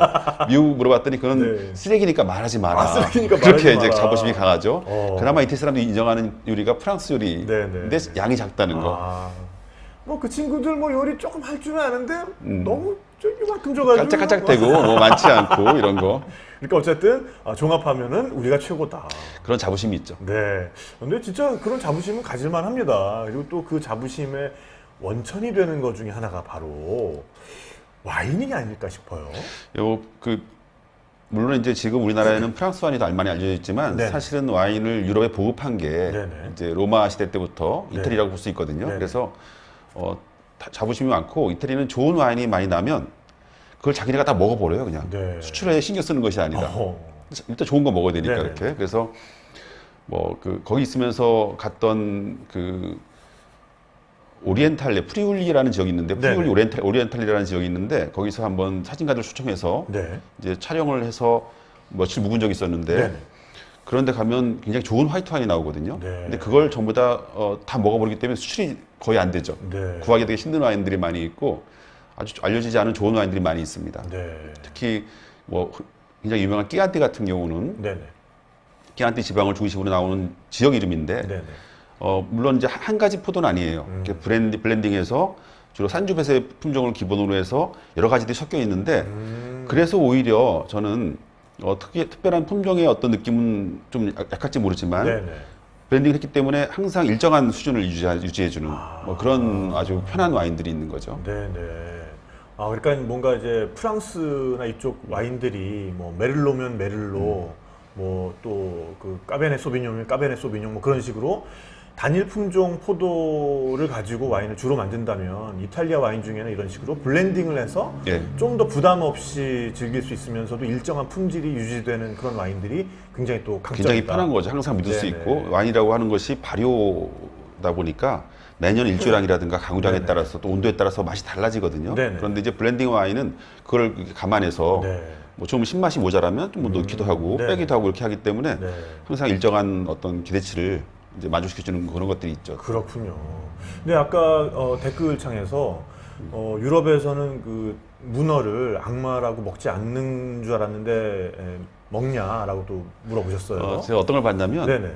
미국 물어봤더니 그건 네. 쓰레기니까 말하지 마라. 쓰레기니까 그렇게 말하지 이제 마라. 자부심이 강하죠. 그나마 이태리 사람들이 인정하는 요리가 프랑스 요리인데 네네. 양이 작다는 거. 뭐 그 친구들 뭐 요리 조금 할 줄 아는데 너무 이만큼 줘가지고 깔짝깔짝대고 뭐 많지 않고 이런 거. 그러니까 어쨌든 종합하면은 우리가 최고다. 그런 자부심이 있죠. 네. 근데 진짜 그런 자부심은 가질만 합니다. 그리고 또 그 자부심의 원천이 되는 것 중에 하나가 바로 와인이 아닐까 싶어요. 물론 이제 지금 우리나라에는 프랑스 와인이 더 많이 알려져 있지만 네네. 사실은 와인을 유럽에 보급한 게 네네. 이제 로마 시대 때부터 네네. 이태리라고 볼 수 있거든요. 네네. 그래서 자부심이 많고 이태리는 좋은 와인이 많이 나면 그걸 자기네가 다 먹어버려요. 그냥 네. 수출에 신경 쓰는 것이 아니라 일단 좋은 거 먹어야 되니까 네네. 이렇게. 그래서 뭐 거기 있으면서 갔던 그 프리울리라는 지역이 있는데 프리울리 오리엔탈리라는 지역이 있는데 거기서 한번 사진가들 초청해서 네. 이제 촬영을 해서 며칠 묵은 적이 있었는데 네네. 그런데 가면 굉장히 좋은 화이트 와인이 나오거든요. 네. 근데 그걸 전부 다 먹어버리기 때문에 수출이 거의 안 되죠. 네. 구하기 되게 힘든 와인들이 많이 있고 아주 알려지지 않은 좋은 와인들이 많이 있습니다. 네. 특히 뭐 굉장히 유명한 끼안티 같은 경우는 네네. 끼안티 지방을 중심으로 나오는 지역 이름인데 네네. 물론 이제 한 가지 포도는 아니에요. 이렇게 블렌딩해서 주로 산주베세 품종을 기본으로 해서 여러 가지들이 섞여 있는데 그래서 오히려 저는 특별한 품종의 어떤 느낌은 좀 약할지 모르지만 네네. 블렌딩을 했기 때문에 항상 일정한 수준을 유지해주는 뭐 그런 아주 편한 와인들이 있는 거죠. 네네. 그러니까 뭔가 이제 프랑스나 이쪽 와인들이 뭐 메를로면 메를로, 뭐 또 그 까베네 소비뇽이면 까베네 소비뇽 뭐 그런 식으로 단일 품종 포도를 가지고 와인을 주로 만든다면 이탈리아 와인 중에는 이런 식으로 블렌딩을 해서 예. 좀 더 부담 없이 즐길 수 있으면서도 일정한 품질이 유지되는 그런 와인들이 굉장히 또 강점이다. 굉장히 편한 거죠. 항상 믿을 수 네네. 있고 와인이라고 하는 것이 발효다 보니까 매년 일조량이라든가 강우량에 네네. 따라서 또 온도에 따라서 맛이 달라지거든요. 네네. 그런데 이제 블렌딩 와인은 그걸 감안해서 네. 뭐 좀 신맛이 모자라면 좀 뭐 넣기도 하고 네. 빼기도 하고 이렇게 하기 때문에 네. 항상 일정한 어떤 기대치를 이제 만족시켜주는 그런 것들이 있죠. 그렇군요. 근데 아까 댓글창에서 유럽에서는 그 문어를 악마라고 먹지 않는 줄 알았는데 먹냐라고 또 물어보셨어요. 제가 어떤 걸 봤냐면 네네.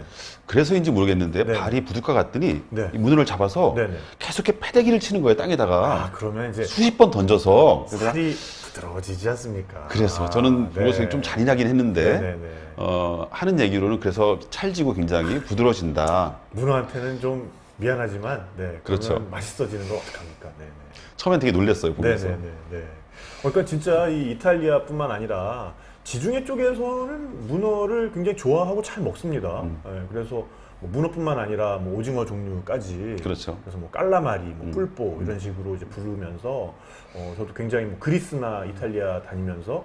그래서인지 모르겠는데 네. 발이 부둣과 같더니 네. 이 문어를 잡아서 네네. 계속 이렇게 패대기를 치는 거예요 땅에다가 그러면 이제 수십 번 던져서 살이 부드러워지지 않습니까? 그래서 저는 네. 그것을 좀 잔인하긴 했는데 네네네. 하는 얘기로는 그래서 찰지고 굉장히 부드러워진다. 문어한테는 좀 미안하지만 네. 그렇죠. 그러면 맛있어지는 걸 어떡합니까? 네네. 처음엔 되게 놀랐어요 보면서. 네네네. 그러니까 진짜 이 이탈리아뿐만 아니라 지중해 쪽에서는 문어를 굉장히 좋아하고 잘 먹습니다. 네, 그래서 뭐 문어뿐만 아니라 뭐 오징어 종류까지. 그렇죠. 그래서 뭐 깔라마리, 뭐 뿔보 이런 식으로 이제 부르면서 저도 굉장히 뭐 그리스나 이탈리아 다니면서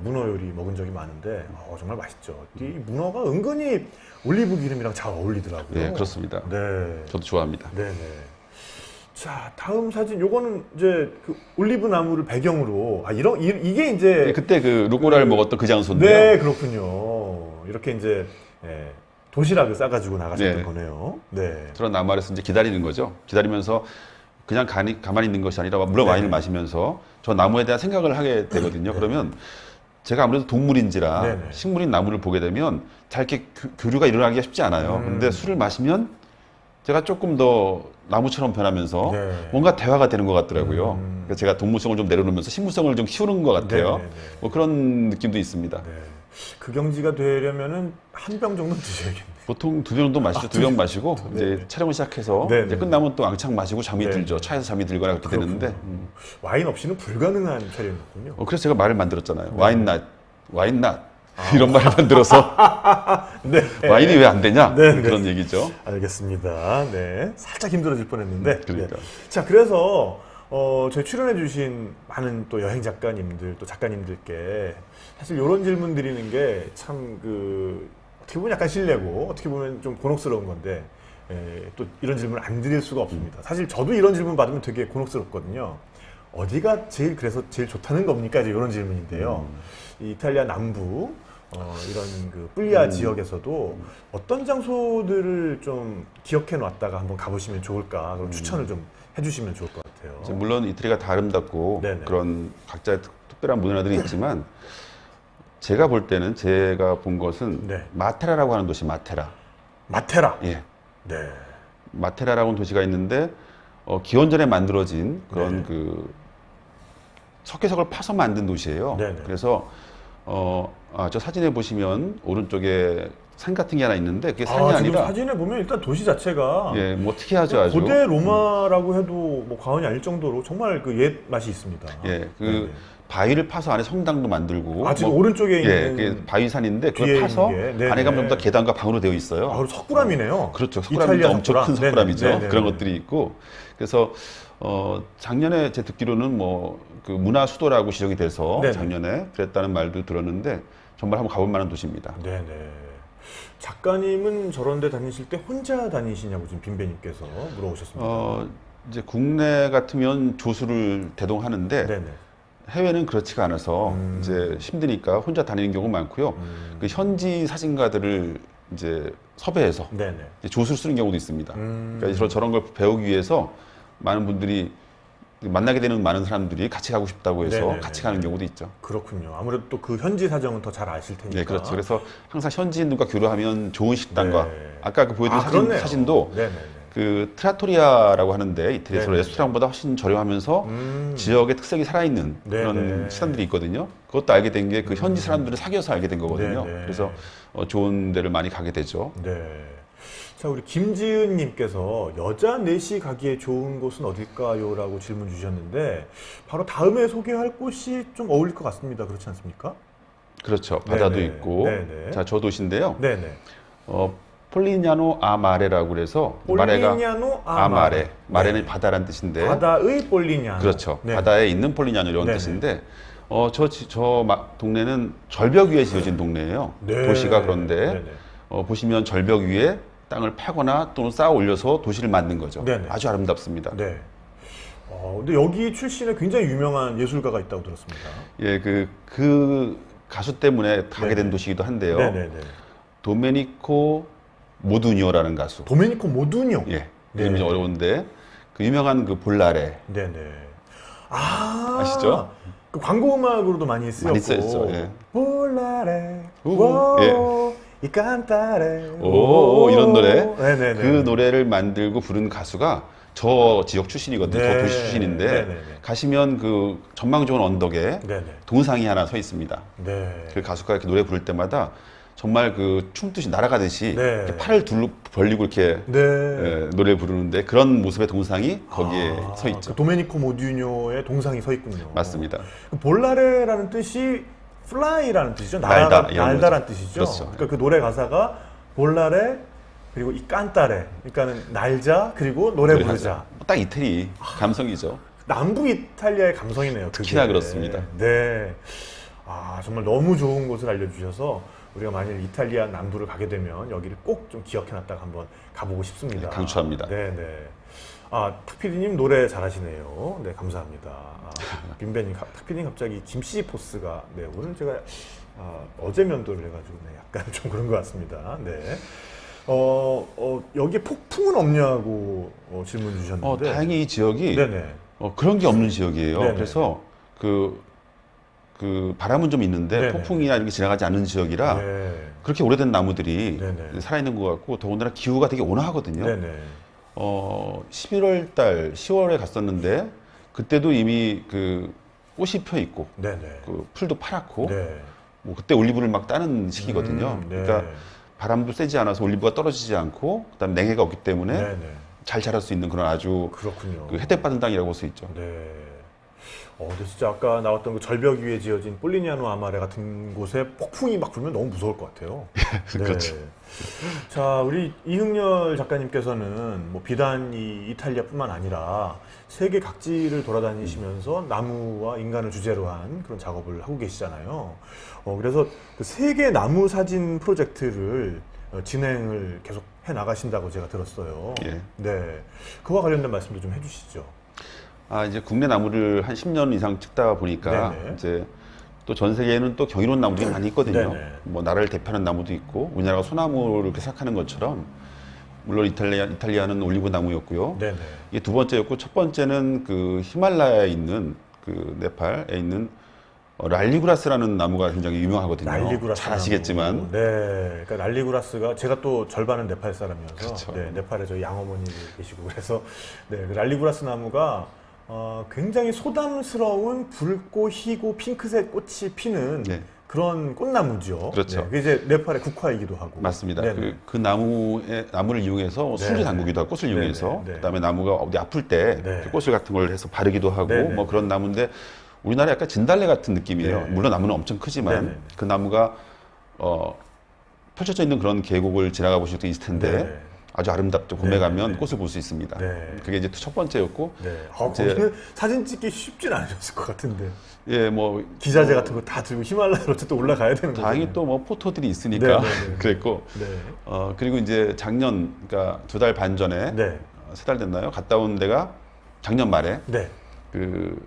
문어 요리 먹은 적이 많은데 정말 맛있죠. 이 문어가 은근히 올리브 기름이랑 잘 어울리더라고요. 네, 그렇습니다. 네. 저도 좋아합니다. 네네. 자, 다음 사진. 요거는 이제 그 올리브 나무를 배경으로 이게 이제 그때 그 루꼬라를 먹었던 그 장소인데요. 네, 그렇군요. 이렇게 이제 도시락을 싸가지고 나가셨던 네. 거네요. 네. 그런 나무 아래서 이제 기다리는 거죠. 기다리면서 그냥 가만히 있는 것이 아니라 물론 네. 와인을 마시면서 저 나무에 대한 생각을 하게 되거든요. 그러면 제가 아무래도 동물인지라 네, 네. 식물인 나무를 보게 되면 잘 이렇게 교류가 일어나기가 쉽지 않아요. 근데 술을 마시면 제가 조금 더 나무처럼 변하면서 네. 뭔가 대화가 되는 것 같더라고요. 그래서 제가 동물성을 좀 내려놓으면서 식물성을 좀 키우는 것 같아요. 네, 네, 네. 뭐 그런 느낌도 있습니다. 네. 그 경지가 되려면은 한 병 정도 드셔야겠네요. 보통 2병 정도 마시죠. 2병 마시고 이제 촬영을 시작해서 네, 이제 네. 끝나면 또 왕창 마시고 잠이 네, 들죠. 네. 차에서 잠이 들거나 그렇게 되는데. 와인 없이는 불가능한 촬영이었군요. 그래서 제가 말을 만들었잖아요. 와인 낫. 이런 말을 만들어서 네. 와인이 왜 안 되냐? 네, 네. 그런 얘기죠. 알겠습니다. 네. 살짝 힘들어질 뻔했는데. 그러니까. 네. 자, 그래서 저희 출연해주신 많은 또 여행 작가님들, 또 작가님들께 사실 이런 질문 드리는 게 참 어떻게 보면 약간 실례고 어떻게 보면 좀 곤혹스러운 건데 또 이런 질문을 안 드릴 수가 없습니다. 사실 저도 이런 질문 받으면 되게 곤혹스럽거든요. 어디가 그래서 제일 좋다는 겁니까? 이제 이런 질문인데요. 이 이탈리아 남부 이런 그 뿔리아 지역에서도 어떤 장소들을 좀 기억해 놨다가 한번 가보시면 좋을까 그런 추천을 좀 해주시면 좋을 것 같아요. 이제 물론 이태리가 다 아름답고 네네. 그런 각자의 특별한 문화들이 있지만 제가 볼 때는 제가 본 것은 네. 마테라라고 하는 도시 마테라. 마테라. 예. 네. 마테라라고 하는 도시가 있는데 기원전에 만들어진 그런 네. 그 석회석을 파서 만든 도시예요. 네네. 그래서 저 사진에 보시면 오른쪽에 산 같은 게 하나 있는데 그게 산이 지금 아니라 사진에 보면 일단 도시 자체가 예, 뭐 특이하죠 아주. 고대 로마라고 해도 뭐 과언이 아닐 정도로 정말 그 옛 맛이 있습니다. 예, 네네. 바위를 파서 안에 성당도 만들고 지금 뭐, 오른쪽에 예, 있는 그게 바위산인데 뒤에 그걸 파서 있는 게, 네네. 안에 가면 전부 다 계단과 방으로 되어 있어요. 그리고 석굴암이네요. 그렇죠. 이탈리아 석굴암이 엄청 석굴암. 큰 석굴암이죠. 네네. 그런 것들이 있고 그래서 작년에 제 듣기로는 뭐 그 문화 수도라고 지정이 돼서 네네. 작년에 그랬다는 말도 들었는데 정말 한번 가볼 만한 도시입니다. 네네. 작가님은 저런 데 다니실 때 혼자 다니시냐고 지금 빈배님께서 물어보셨습니다. 이제 국내 같으면 조수를 대동하는데 네네. 해외는 그렇지가 않아서 이제 힘드니까 혼자 다니는 경우가 많고요. 그 현지 사진가들을 이제 섭외해서 네네. 이제 조수를 쓰는 경우도 있습니다. 그러니까 저런 걸 배우기 위해서 많은 분들이 만나게 되는 많은 사람들이 같이 가고 싶다고 해서 네네네. 같이 가는 경우도 있죠. 그렇군요. 아무래도 또 그 현지 사정은 더 잘 아실 테니까. 네, 그렇죠. 그래서 항상 현지인들과 교류하면 좋은 식당과 네. 아까 그 보여드린 그렇네요. 사진도 네네네. 그 트라토리아라고 하는데 이태리에서 네네네. 레스토랑보다 훨씬 저렴하면서 지역의 특색이 살아있는 그런 네네. 식당들이 있거든요. 그것도 알게 된 게 그 현지 사람들을 사귀어서 알게 된 거거든요. 네네. 그래서 좋은 데를 많이 가게 되죠. 네. 자, 우리 김지은님께서 여자 넷이 가기에 좋은 곳은 어딜까요? 라고 질문 주셨는데 바로 다음에 소개할 곳이 좀 어울릴 것 같습니다. 그렇지 않습니까? 그렇죠. 바다도 네네. 있고. 네네. 자, 저 도시인데요. 네네. 폴리냐노 아마레라고 그래서 폴리냐노 아마레. 마레는 네. 바다란 뜻인데. 바다의 폴리냐노. 그렇죠. 네. 바다에 있는 폴리냐노 이런 네네. 뜻인데 동네는 절벽 위에 지어진 동네예요. 네. 도시가 그런데 네네. 보시면 절벽 위에 땅을 파거나 또는 쌓아 올려서 도시를 만든 거죠. 네네. 아주 아름답습니다. 네. 근데 여기 출신에 굉장히 유명한 예술가가 있다고 들었습니다. 예, 그 가수 때문에 가게 된 네네. 도시이기도 한데요. 네네네. 도메니코 모두니오라는 가수. 도메니코 모두뇨. 예, 이름이 좀 어려운데 그 유명한 그 볼라레. 네네. 아시죠? 그 광고 음악으로도 많이 쓰였고. 많이 쓰였죠, 예. 볼라레, 우후, 이 깐타레. 오, 이런 노래. 네네네. 그 노래를 만들고 부른 가수가 저 지역 출신이거든요. 네. 저 도시 출신인데 네네네. 가시면 그 전망 좋은 언덕에 네네. 동상이 하나 서 있습니다. 네. 그 가수가 이렇게 노래 부를 때마다 정말 그 춤듯이 날아가듯이 네. 이렇게 팔을 둘러 벌리고 이렇게 네. 노래를 부르는데 그런 모습의 동상이 거기에 서 있죠. 그 도메니코 모듀뇨의 동상이 서 있군요. 맞습니다. 그 볼라레라는 뜻이 fly라는 뜻이죠. 날다, 이런 날다라는 거죠. 뜻이죠. 그렇죠. 그러니까 그 노래 가사가 볼라레 그리고 이 깐따레. 그러니까는 날자 그리고 노래 부르자. 딱 이태리 감성이죠. 남부 이탈리아의 감성이네요. 그게. 특히나 그렇습니다. 네. 정말 너무 좋은 곳을 알려주셔서 우리가 만일 이탈리아 남부를 가게 되면 여기를 꼭 좀 기억해놨다가 한번 가보고 싶습니다. 네, 강추합니다. 네네. 탁피디님 노래 잘하시네요. 네, 감사합니다. 빈배님, 탁피디님 갑자기 김씨 포스가, 네, 오늘 제가 어제 면도를 해가지고 네, 약간 좀 그런 것 같습니다. 네. 여기에 폭풍은 없냐고 질문 주셨는데. 다행히 이 지역이 네네. 그런 게 없는 지역이에요. 네네. 그래서 그 바람은 좀 있는데 네네. 폭풍이나 이런 게 지나가지 않는 지역이라 네. 그렇게 오래된 나무들이 네네. 살아있는 것 같고, 더군다나 기후가 되게 온화하거든요. 네네. 11월 달, 10월에 갔었는데 그때도 이미 그 꽃이 펴 있고 네네. 그 풀도 파랗고 네. 뭐 그때 올리브를 막 따는 시기거든요. 네. 그러니까 바람도 세지 않아서 올리브가 떨어지지 않고 그다음 냉해가 없기 때문에 네네. 잘 자랄 수 있는 그런 아주 그렇군요. 그 혜택 받은 땅이라고 볼 수 있죠. 네. 근데 진짜 아까 나왔던 그 절벽 위에 지어진 폴리니아노 아마레 같은 곳에 폭풍이 막 불면 너무 무서울 것 같아요. 네. 그렇죠. 자, 우리 이흥렬 작가님께서는 뭐 비단 이 이탈리아뿐만 아니라 세계 각지를 돌아다니시면서 나무와 인간을 주제로 한 그런 작업을 하고 계시잖아요. 그래서 그 세계 나무 사진 프로젝트를 진행을 계속 해 나가신다고 제가 들었어요. 예. 네. 그와 관련된 말씀도 좀 해주시죠. 이제 국내 나무를 한 10년 이상 찍다 보니까 네네. 이제 또 전 세계에는 또 경이로운 나무들이 많이 있거든요. 네네. 뭐 나라를 대표하는 나무도 있고, 우리나라가 소나무를 이렇게 생각하는 것처럼 물론 이탈리아는 올리브 나무였고요. 네네. 이게 두 번째였고, 첫 번째는 그 히말라야에 있는 그 네팔에 있는 랄리그라스라는 나무가 굉장히 유명하거든요. 랄리그라스 잘 아시겠지만. 나무. 네, 그러니까 랄리그라스가 제가 또 절반은 네팔 사람이어서 그렇죠. 네, 네팔에 저희 양어머니 계시고 그래서 네, 그 랄리그라스 나무가 굉장히 소담스러운 붉고 희고 핑크색 꽃이 피는 네. 그런 꽃나무죠. 그렇죠. 네, 그게 이제 네팔의 국화이기도 하고. 맞습니다. 네네. 그 나무를 이용해서 술을 네네. 담그기도 하고, 꽃을 네네. 이용해서 네. 그다음에 나무가 어디 아플 때 네. 꽃을 같은 걸 해서 바르기도 하고 네네. 뭐 그런 나무인데, 우리나라 약간 진달래 같은 느낌이에요. 네. 물론 나무는 엄청 크지만 네네. 그 나무가 펼쳐져 있는 그런 계곡을 지나가 보실 수 있을 텐데 네네. 아주 아름답죠. 봄에 네네. 가면 꽃을 볼 수 있습니다. 네. 그게 이제 첫 번째였고, 네. 이제- 거기는 사진 찍기 쉽진 않으셨을 것 같은데 예, 뭐 기자재 같은 거 다 들고 히말라야로 어쨌든 올라가야 되는 거죠. 다행히 또 뭐 포토들이 있으니까 네네네. 그랬고, 네. 그리고 이제 작년, 그러니까 2달 반 전에 네. 3달 됐나요? 갔다 온 데가 작년 말에 네. 그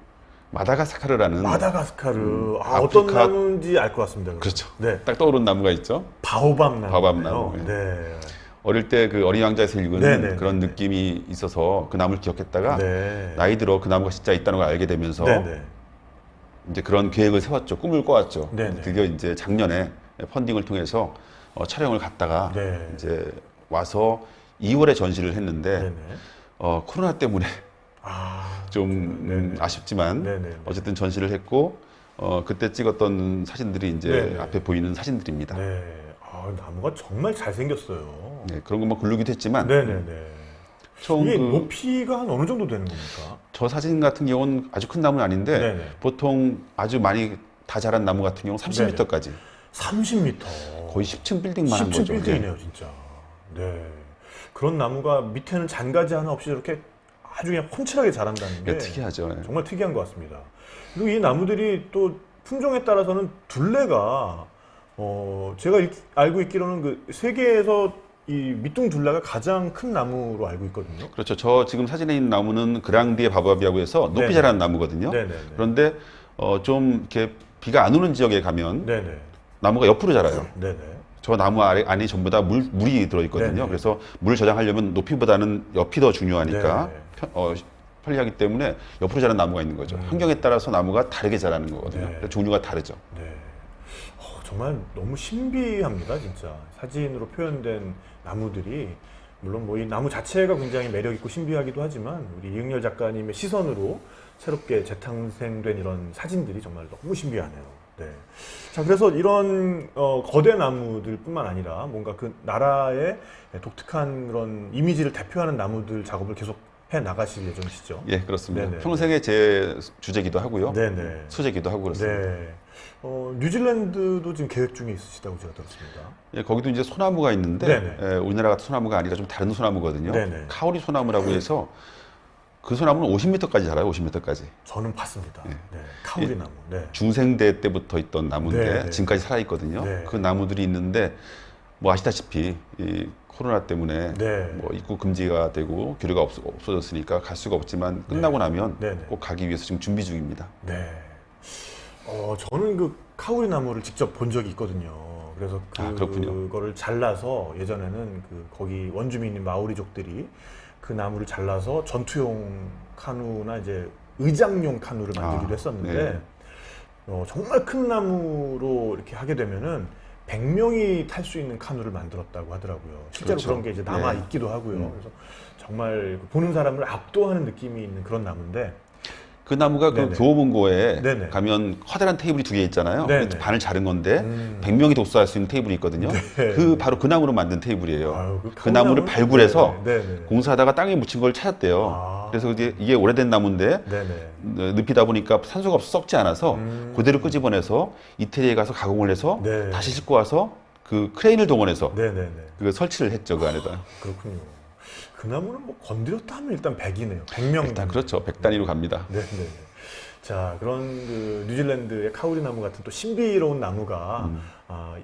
마다가스카르라는 마다가스카르. 어떤 아프리카- 나무인지 알 것 같습니다. 그럼. 그렇죠. 네. 딱 떠오르는 나무가 있죠. 바오밥 나무. 바오밥 나무, 예. 네. 어릴 때 그 어린 왕자에서 읽은 네네네. 그런 느낌이 있어서 그 나무를 기억했다가 네. 나이 들어 그 나무가 진짜 있다는 걸 알게 되면서 네네. 이제 그런 계획을 세웠죠. 꿈을 꿔왔죠. 네네. 드디어 이제 작년에 펀딩을 통해서 촬영을 갔다가 네. 이제 와서 2월에 전시를 했는데 네네. 코로나 때문에 아. 좀 네네. 아쉽지만 네네. 어쨌든 전시를 했고, 그때 찍었던 사진들이 이제 네네. 앞에 보이는 사진들입니다. 네. 나무가 정말 잘 생겼어요. 네, 그런 것만 고르기도 했지만 네네네. 총 이게 그- 높이가 한 어느 정도 되는 겁니까? 저 사진 같은 경우는 아주 큰 나무는 아닌데 네네. 보통 아주 많이 다 자란 나무 같은 경우는 30m까지 30m. 거의 10층 빌딩만 한 10층 거죠. 빌딩이네요, 진짜. 네. 그런 나무가 밑에는 잔가지 하나 없이 이렇게 아주 그냥 훤칠하게 자란다는 게 네, 특이하죠. 네. 정말 특이한 것 같습니다. 그리고 이 나무들이 또 품종에 따라서는 둘레가 제가 알고 있기로는 그 세계에서 이 밑둥둘레가 가장 큰 나무로 알고 있거든요. 그렇죠. 저 지금 사진에 있는 나무는 그랑디에 바바비아고 해서 높이 네네. 자라는 나무거든요. 네네네. 그런데 좀 이렇게 비가 안 오는 지역에 가면 네네. 나무가 옆으로 자라요. 네네. 저 나무 안에 전부 다 물이 들어있거든요. 네네. 그래서 물을 저장하려면 높이보다는 옆이 더 중요하니까 네네. 편리하기 때문에 옆으로 자라는 나무가 있는 거죠. 환경에 따라서 나무가 다르게 자라는 거거든요. 네. 그래서 종류가 다르죠. 네. 정말 너무 신비합니다, 진짜. 사진으로 표현된 나무들이 물론 뭐 이 나무 자체가 굉장히 매력 있고 신비하기도 하지만 우리 이흥렬 작가님의 시선으로 새롭게 재탄생된 이런 사진들이 정말 너무 신비하네요. 네. 자, 그래서 이런 거대 나무들뿐만 아니라 뭔가 그 나라의 독특한 그런 이미지를 대표하는 나무들 작업을 계속 해 나가실 예정이시죠? 예, 그렇습니다. 네네. 평생의 제 주제기도 하고요. 네네. 소재기도 하고 그렇습니다. 네. 뉴질랜드도 지금 계획 중에 있으시다고 제가 들었습니다. 예, 거기도 이제 소나무가 있는데 네네. 우리나라 같은 소나무가 아니라 좀 다른 소나무거든요. 네네. 카오리 소나무라고 해서 그 소나무는 50m까지 자라요. 50m까지. 저는 봤습니다. 네. 카우리 나무. 네. 중생대 때부터 있던 나무인데 네네. 지금까지 살아 있거든요. 네. 그 나무들이 있는데 뭐 아시다시피 이 코로나 때문에 네. 뭐 입국 금지가 되고 교류가 없어졌으니까 갈 수가 없지만 끝나고 나면 네네. 꼭 가기 위해서 지금 준비 중입니다. 네. 저는 그 카우리 나무를 직접 본 적이 있거든요. 그래서 그렇군요. 그거를 잘라서 예전에는 거기 원주민인 마오리족들이 그 나무를 잘라서 전투용 카누나 이제 의장용 카누를 만들기도 했었는데 네. 정말 큰 나무로 이렇게 하게 되면은 100명이 탈 수 있는 카누를 만들었다고 하더라고요. 실제로 그렇죠. 그런 게 이제 남아 네. 있기도 하고요. 그래서 정말 보는 사람을 압도하는 느낌이 있는 그런 나무인데 그 나무가 그 네네. 교보문고에 네네. 가면 커다란 테이블이 2개 있잖아요. 네네. 그 반을 자른 건데 100명이 독서할 수 있는 테이블이 있거든요. 네. 바로 그 나무로 만든 테이블이에요. 아유, 그 나무를 발굴해서 네네. 공사하다가 땅에 묻힌 걸 찾았대요. 아. 그래서 이게 오래된 나무인데 네네. 늪이다 보니까 산소가 없어 썩지 않아서 그대로 끄집어내서 이태리에 가서 가공을 해서 네. 다시 싣고 와서 그 크레인을 동원해서 네네네. 그 설치를 했죠, 그 안에다. 그렇군요. 그 나무는 뭐 건드렸다 하면 일단 100이네요. 100명. 일단 그렇죠. 100단위로 갑니다. 네네. 자, 그런 뉴질랜드의 카우리 나무 같은 또 신비로운 나무가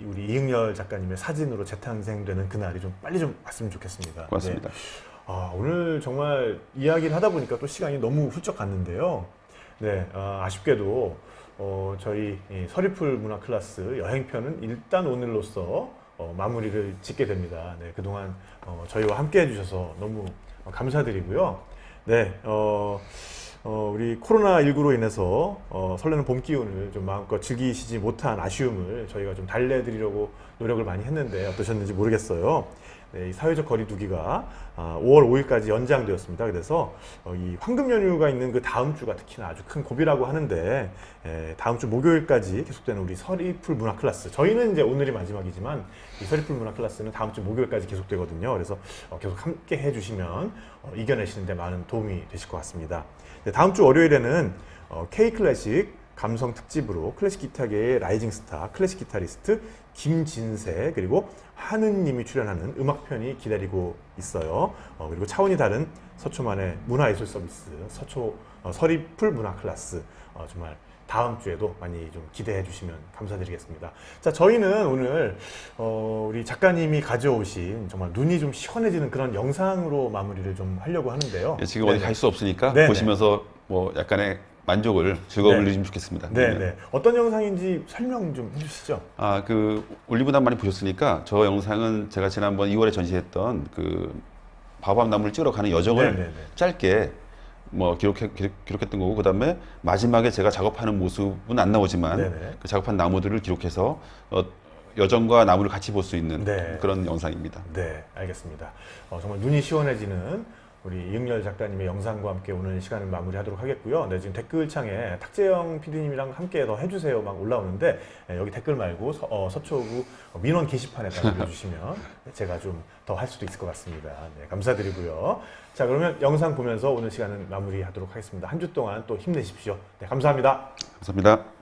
우리 이응열 작가님의 사진으로 재탄생되는 그날이 좀 빨리 좀 왔으면 좋겠습니다. 고맙습니다. 네. 오늘 정말 이야기를 하다 보니까 또 시간이 너무 훌쩍 갔는데요. 네, 아쉽게도 저희 이 서리풀 문화 클래스 여행편은 일단 오늘로써 마무리를 짓게 됩니다. 네, 그동안 저희와 함께 해주셔서 너무 감사드리고요. 네, 우리 코로나19로 인해서 설레는 봄 기운을 좀 마음껏 즐기시지 못한 아쉬움을 저희가 좀 달래드리려고 노력을 많이 했는데 어떠셨는지 모르겠어요. 네, 이 사회적 거리두기가 5월 5일까지 연장되었습니다. 그래서 이 황금 연휴가 있는 그 다음 주가 특히나 아주 큰 고비라고 하는데 다음 주 목요일까지 계속되는 우리 서리풀 문화 클래스, 저희는 이제 오늘이 마지막이지만 이 서리풀 문화 클래스는 다음 주 목요일까지 계속되거든요. 그래서 계속 함께 해주시면 이겨내시는 데 많은 도움이 되실 것 같습니다. 네, 다음 주 월요일에는 K 클래식 감성 특집으로 클래식 기타계의 라이징 스타, 클래식 기타리스트 김진세 그리고 하느님이 출연하는 음악편이 기다리고 있어요. 그리고 차원이 다른 서초만의 문화예술 서비스 서리풀 문화 클래스 정말 다음 주에도 많이 좀 기대해 주시면 감사드리겠습니다. 자, 저희는 오늘 우리 작가님이 가져오신 정말 눈이 좀 시원해지는 그런 영상으로 마무리를 좀 하려고 하는데요. 예, 지금 어디 갈 수 없으니까 네네. 보시면서 뭐 약간의 만족을, 즐거움을 네. 누리시면 좋겠습니다. 네네. 어떤 영상인지 설명 좀 해주시죠. 그 올리브단 많이 보셨으니까 저 영상은 제가 지난번 2월에 전시했던 그 바오밥 나무를 찍으러 가는 여정을 네네네. 짧게 뭐 기록했던 거고, 그다음에 마지막에 제가 작업하는 모습은 안 나오지만 네네. 그 작업한 나무들을 기록해서 여정과 나무를 같이 볼 수 있는 네. 그런 영상입니다. 네, 알겠습니다. 정말 눈이 시원해지는 우리 이응열 작가님의 영상과 함께 오늘 시간을 마무리하도록 하겠고요. 네, 지금 댓글창에 탁재영 PD님이랑 함께 더 해주세요 막 올라오는데 여기 댓글 말고 서초구 민원 게시판에다 올려주시면 제가 좀 더 할 수도 있을 것 같습니다. 네, 감사드리고요. 자, 그러면 영상 보면서 오늘 시간은 마무리하도록 하겠습니다. 한 주 동안 또 힘내십시오. 네, 감사합니다. 감사합니다.